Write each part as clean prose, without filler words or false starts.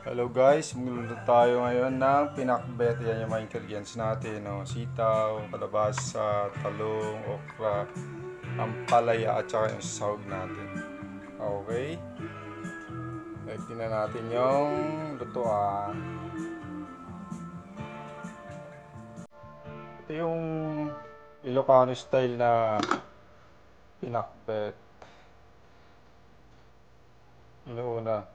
Hello guys, magluluto tayo ngayon ng pinakbet. Yan yung mga ingredients natin, no? Sitaw, kalabasa, talong, okra, ampalaya at saka yung sahog natin. Okay, tingnan natin yung lutuan. Ito yung Ilocano style na pinakbet. Yung una,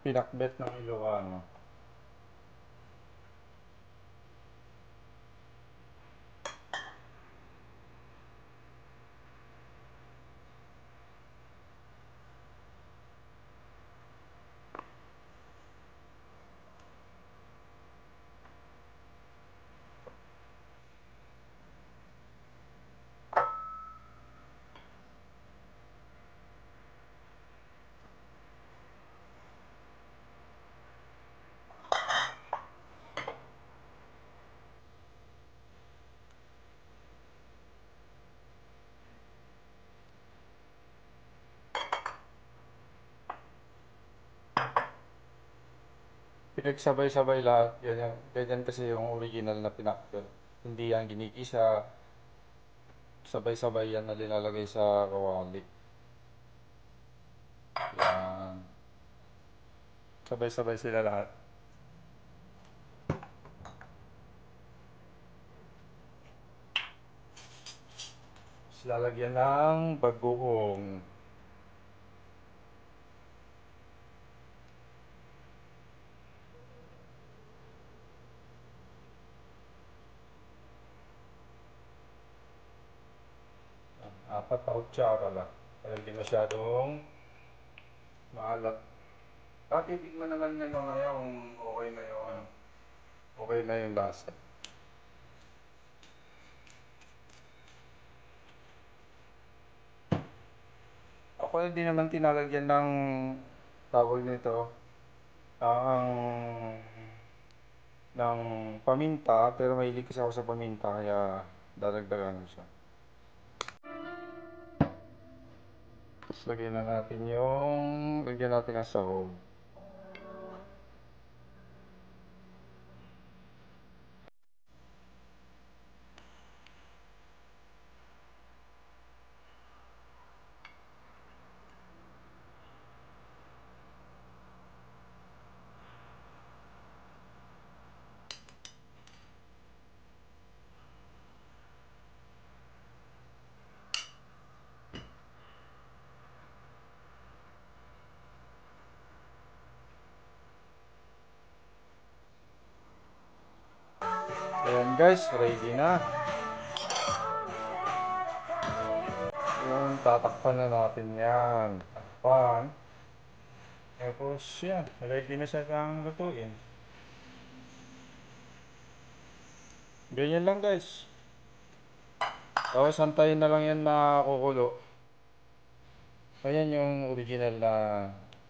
pinakbet ng Ilocano. Pinagsabay-sabay lahat. Ganyan kasi yung original na pinakbet. Hindi yan ginikisa. Sabay-sabay yan na nilalagay sa kawali. Yan. Sabay-sabay sila lahat. Tapos lalagyan ng bagoong. Apat na kutsara lang. Kaya hindi masyadong maalat. Titikman naman niya mamaya kung okay na yung okay na yung lasa. Ako hindi naman tinalagyan ng tawag nito ang ng paminta, pero mahilig kasi ako sa paminta kaya dadagdagan ko siya. Tapos lagyan natin ng sahog. Ayan guys, ready na. Yun, tatakpan na natin yan. Takpan. Tapos yan, ready na siya kang lutuin. Ganyan lang guys. Tapos antayin na lang yan na kukulo. Ayan yung original na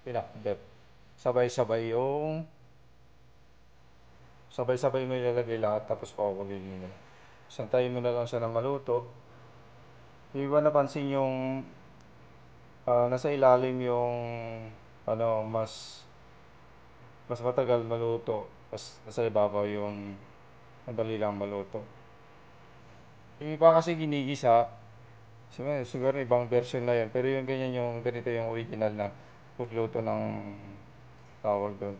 pinakbet. Sabay-sabay yung sabay-sabay mo ilalagay lahat tapos pakukuluin mo. Santayin mo na lang siya ng maluto. Yung iba napansin yung nasa ilalim yung mas matagal maluto. Tapos nasa ibabaw yung madali lang maluto. Yung iba kasi ginigisa. Siguro ibang version na yun. Pero yung ganyan yung ganito yung original na pagluto ng tawag doon.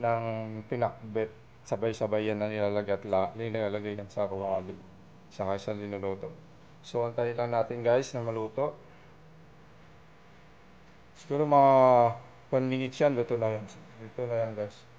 Ng pinakbet. Sabay-sabay yan na nilalagay yan sa kawali. Saka sa linuluto. So antayin lang natin guys na maluto. Siguro mga 1 minute yan. Luto na yan. Luto na yan guys.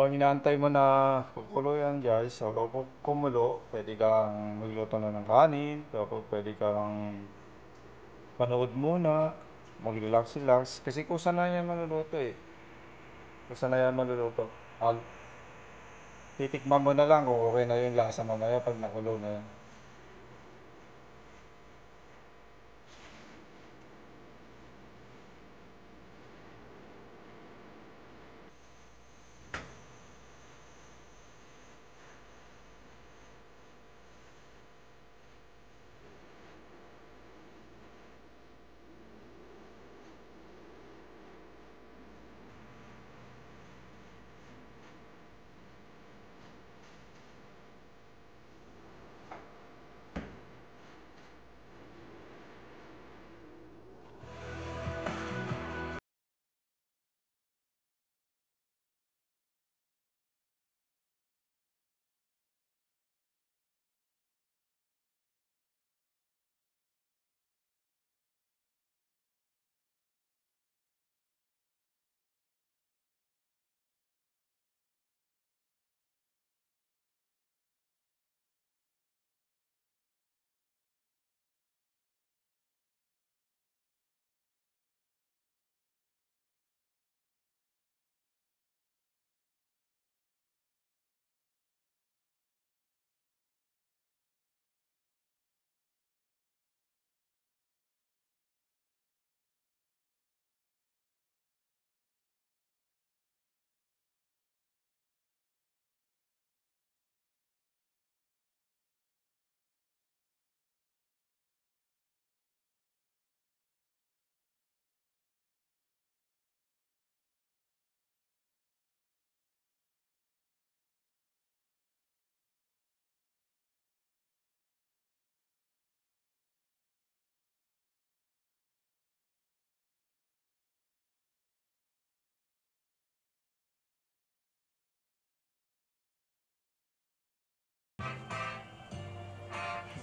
Habang inaantay mo na kumukulo yan guys, so kapag kumulo, pwede kang magluto na ng kanin, tapos pwede kang panood muna, mag-relax-relax, kasi kusa na yan maluluto eh. Kusa na yan maluluto. Titikman mo na lang kung okay na yung lasa mamaya pag nakulo na yan.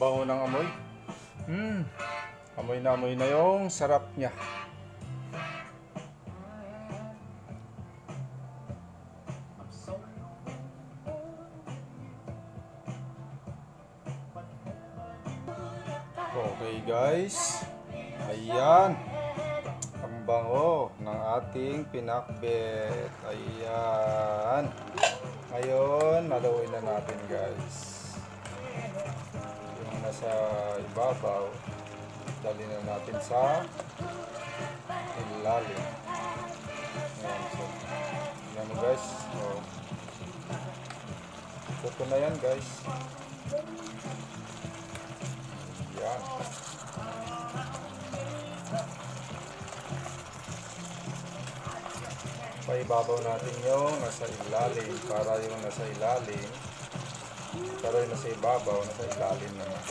Bango ng amoy. Amoy na yung sarap niya. Okay guys, ayan ang bango ng ating pinakbet. Ayan, ngayon maluin na natin guys yung nasa ibabaw, dali na natin sa ilalim. Ayan, so yan guys, so ito na yan guys. Yan. Paibabaw natin yung nasa ilalim para yung nasa ilalim, pero yung nasa ibabaw, nasa ilalim naman.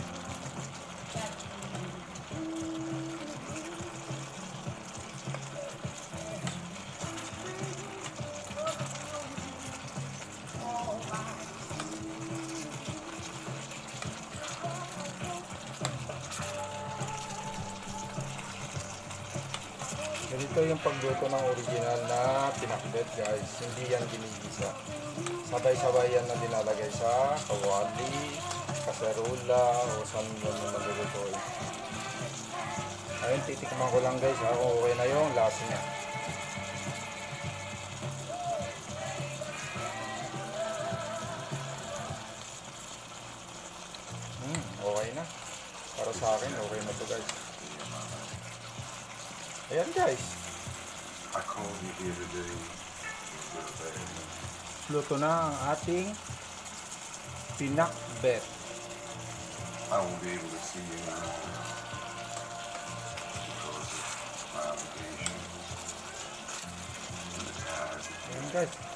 Ganito yung pagluto ng original na pinakbet guys, hindi yan ginigisa. Sabay-sabay yan na dinalagay sa kawali, kaserula, o saan mo nalulutuin. Ayun, titikman ko lang guys ha, kung okay na yung lasa niya. Okay na. Para sa akin, okay na to guys. Ayan guys. Luto na ang ating pinakbet. I won't be able to see you now because of my obligation to the task. Ayan guys.